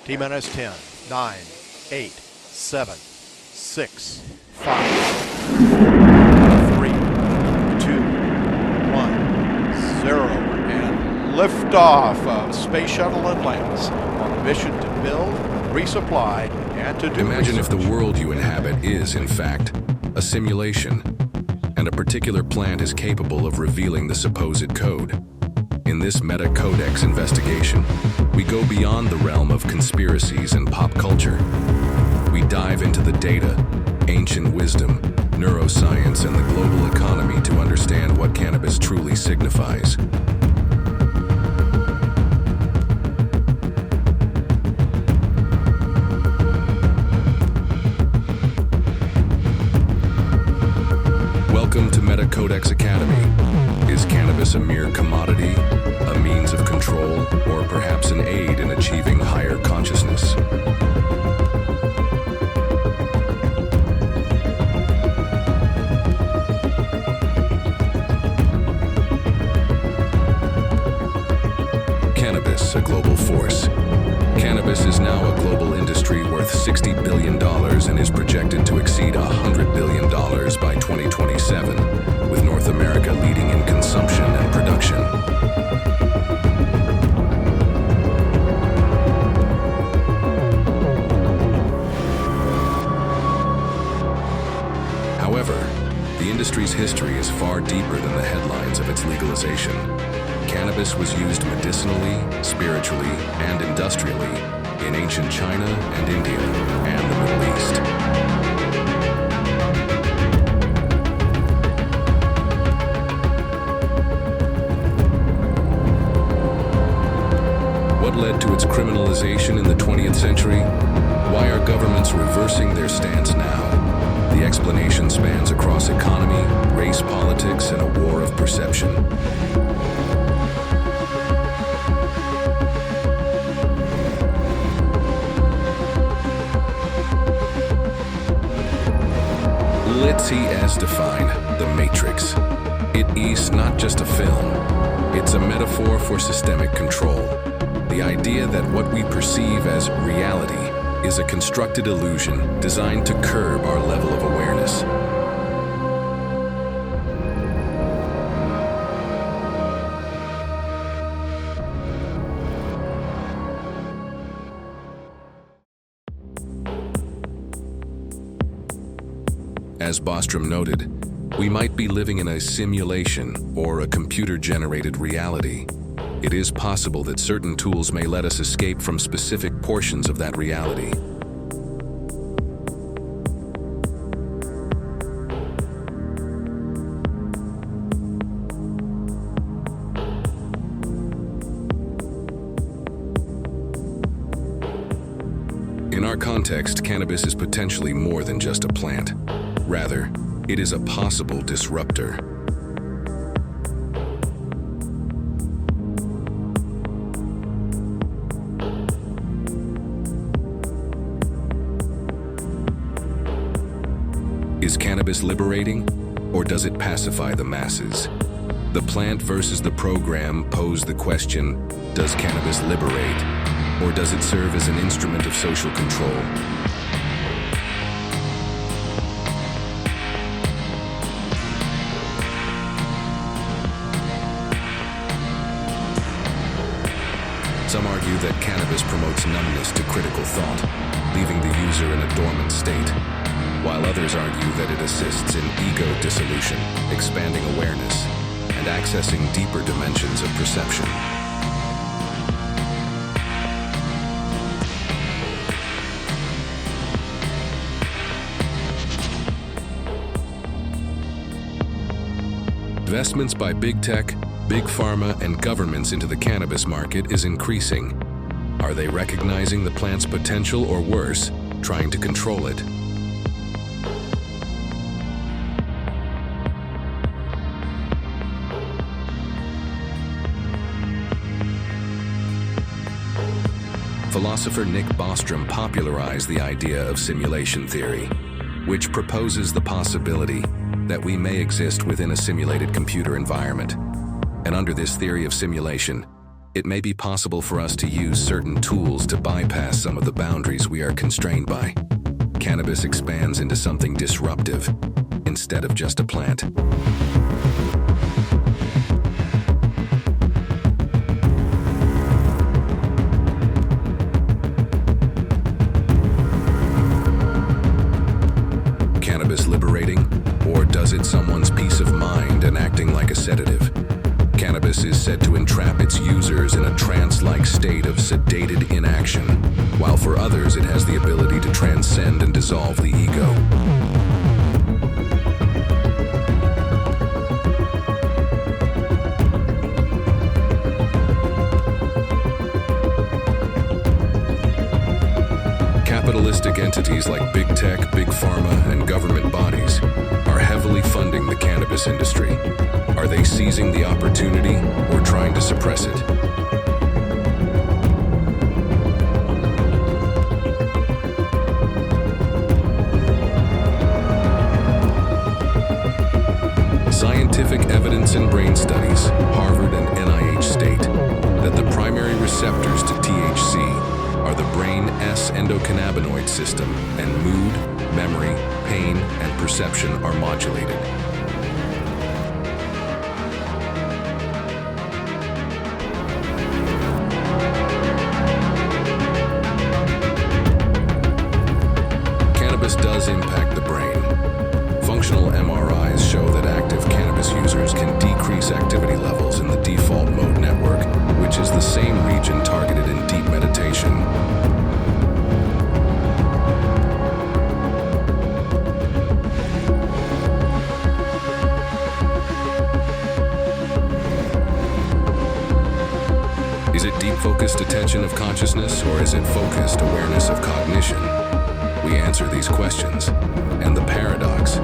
T-minus 10, 9, 8, 7, 6, 5, 3, 2, 1, 0, and liftoff of Space Shuttle Atlantis on a mission to build, resupply, and to do Imagine research. if the world you inhabit is, in fact, a simulation, and a particular plant is capable of revealing the supposed code. In this MetaCodex investigation, we go beyond the realm of conspiracies and pop culture. We dive into the data, ancient wisdom, neuroscience, and the global economy to understand what cannabis truly signifies. Welcome to MetaCodex Academy. Is cannabis a mere commodity, a means of control, or perhaps an aid in achieving higher consciousness? Cannabis, a global force. Cannabis is now a global industry worth $60 billion and is projected to exceed $100 billion by 2027, with North America leading in consumption and production. However, the industry's history is far deeper than the headlines of its legalization. Cannabis was used medicinally, spiritually, and industrially in ancient China and India and the Middle East. What led to its criminalization in the 20th century? Why are governments reversing their stance now? The explanation spans across economy, race politics, and a war of perception. Let's define The Matrix. It is not just a film. It's a metaphor for systemic control. The idea that what we perceive as reality is a constructed illusion designed to curb our level of awareness. As Bostrom noted, we might be living in a simulation or a computer-generated reality. It is possible that certain tools may let us escape from specific portions of that reality. In our context, cannabis is potentially more than just a plant. Rather, it is a possible disruptor. Is cannabis liberating, or does it pacify the masses? The plant versus the program pose the question, does cannabis liberate, or does it serve as an instrument of social control? Some argue that cannabis promotes numbness to critical thought, leaving the user in a dormant state, while others argue that it assists in ego dissolution, expanding awareness, and accessing deeper dimensions of perception. Investments by big tech, Big Pharma, and governments into the cannabis market is increasing. Are they recognizing the plant's potential, or worse, trying to control it? Philosopher Nick Bostrom popularized the idea of simulation theory, which proposes the possibility that we may exist within a simulated computer environment. And under this theory of simulation, it may be possible for us to use certain tools to bypass some of the boundaries we are constrained by. Cannabis expands into something disruptive instead of just a plant. Cannabis liberating, or does it someone's peace of mind and acting like a sedative? Cannabis is said to entrap its users in a trance-like state of sedated inaction, while for others it has the ability to transcend and dissolve the ego. Capitalistic entities like Big Tech, Big Pharma, and government bodies are heavily funding the cannabis industry. Are they seizing the opportunity or trying to suppress it? Scientific evidence in brain studies, Harvard and NIH state that the primary receptors to THC are the brain endocannabinoid system, and mood, memory, pain, and perception are modulated. Cannabis does impact the brain. Functional MRIs show that active cannabis users can decrease activity levels in the default mode network, which is the same region targeted in deep meditation. Is it deep focused attention of consciousness, or is it focused awareness of cognition? We answer these questions, and the paradox.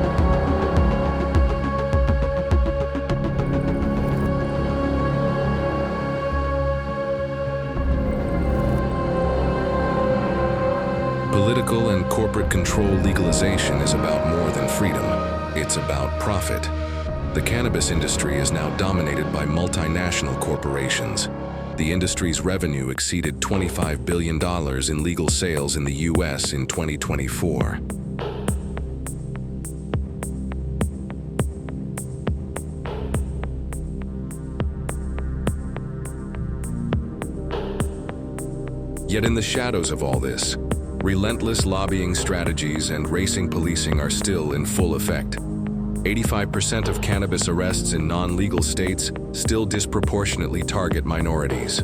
Political and corporate control legalization is about more than freedom. It's about profit. The cannabis industry is now dominated by multinational corporations. The industry's revenue exceeded $25 billion in legal sales in the U.S. in 2024. Yet in the shadows of all this, relentless lobbying strategies and racing policing are still in full effect. 85% of cannabis arrests in non-legal states still disproportionately target minorities.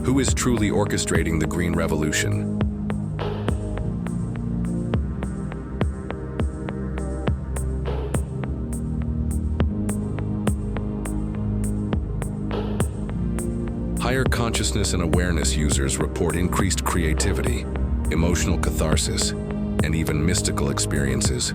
Who is truly orchestrating the green revolution? Higher consciousness and awareness users report increased creativity, emotional catharsis, and even mystical experiences.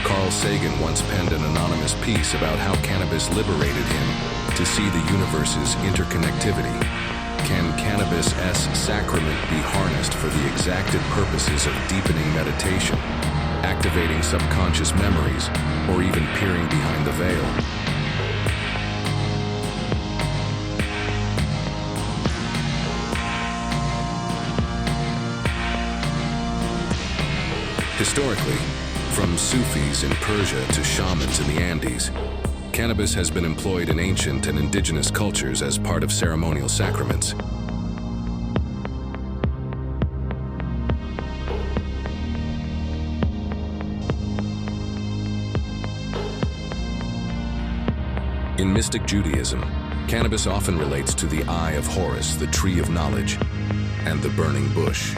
Carl Sagan once penned an anonymous piece about how cannabis liberated him to see the universe's interconnectivity. Can cannabis' sacrament be harnessed for the exacted purposes of deepening meditation, activating subconscious memories, or even peering behind the veil? Historically, from Sufis in Persia to shamans in the Andes, cannabis has been employed in ancient and indigenous cultures as part of ceremonial sacraments. In mystic Judaism, cannabis often relates to the Eye of Horus, the tree of knowledge, and the burning bush.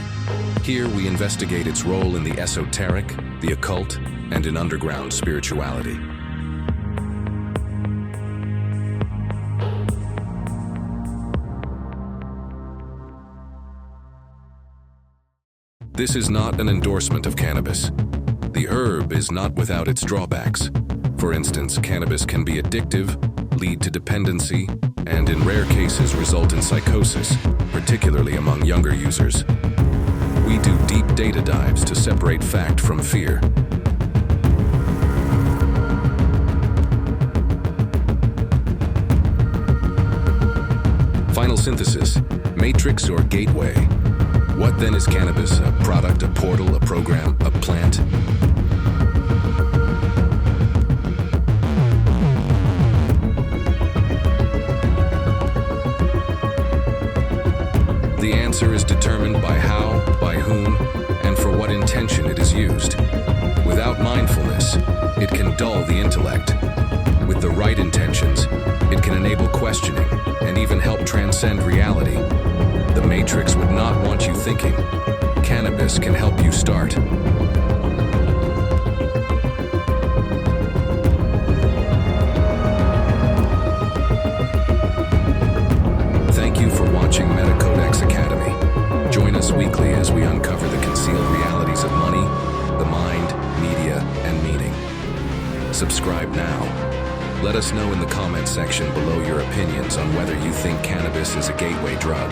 Here we investigate its role in the esoteric, the occult, and in underground spirituality. This is not an endorsement of cannabis. The herb is not without its drawbacks. For instance, cannabis can be addictive, lead to dependency, and in rare cases result in psychosis, particularly among younger users. we do deep data dives to separate fact from fear. Final synthesis, matrix or gateway. What then is cannabis? A product, a portal, a program, a plant? The answer is determined by how, by whom, and for what intention it is used. Without mindfulness, it can dull the intellect. With the right intentions, it can enable questioning and even help transcend reality. The Matrix would not want you thinking. Cannabis can help you start. Thank you for watching MetaCodex Academy. Join us weekly as we uncover the concealed realities of money, the mind, media, and meaning. Subscribe now. Let us know in the comment section below your opinions on whether you think cannabis is a gateway drug.